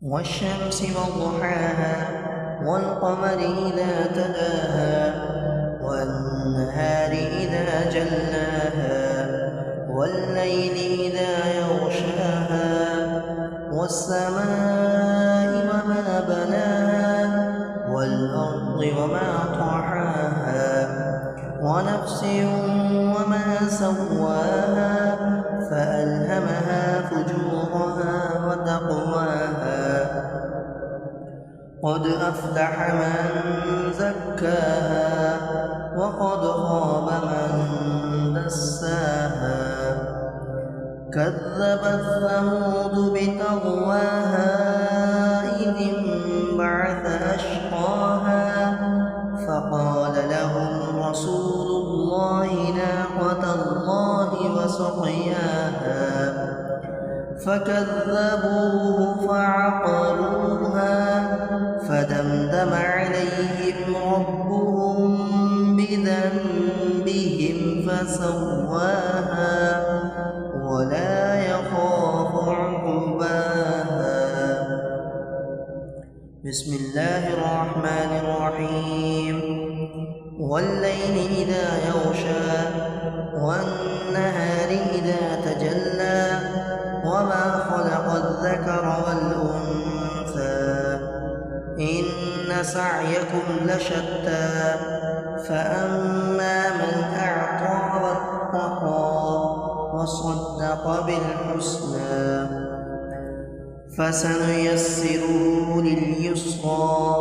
والشمس وضحاها والقمر إذا تلاها والنهار إذا جلاها والليل إذا يغشاها والسماء وما بناها والأرض وما طحاها ونفس وما سواها فألهمها فجورها وتقواها قد أفلح من زكاها وقد خاب من دساها كذبت ثمود بطغواها إذ انبعث أشقاها فقال لهم رسول الله ناقة الله وسقياها فكذبوه فعقروها فدمدم عليهم ربهم بذنبهم فسواها ولا يخاف عقباها. بسم الله الرحمن الرحيم. والليل إذا يغشى والنهار إذا تجلى وما خلق الذكر والأنثى إن سعيكم لشتى فأما من أعطى واتقى وصدق بالحسنى فسنيسره لليسرى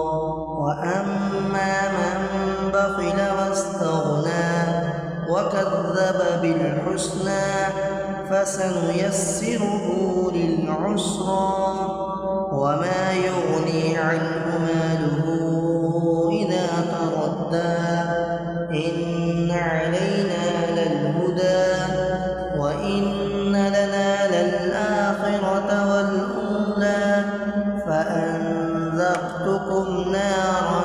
وأما من بخل واستغنى وكذب بالحسنى فسنيسره للعسرى وما يغني عنه ماله إذا تردى إن علينا للهدى وإن لنا للآخرة والأولى فأنذرتكم نارا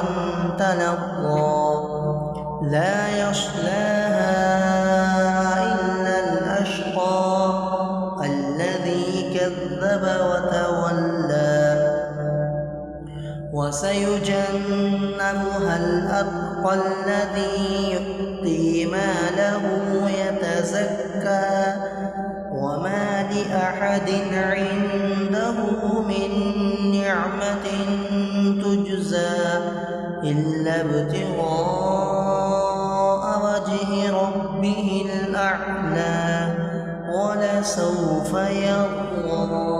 تلظى لا يصلاها إلا الأشقى الذي كذب وتولى وسيجنبها الأتقى الذي يؤتي ماله يتزكى وما لأحد عنده من نعمة تجزى إلا ابتغاء وجه ربه الأعلى ولسوف يرضى.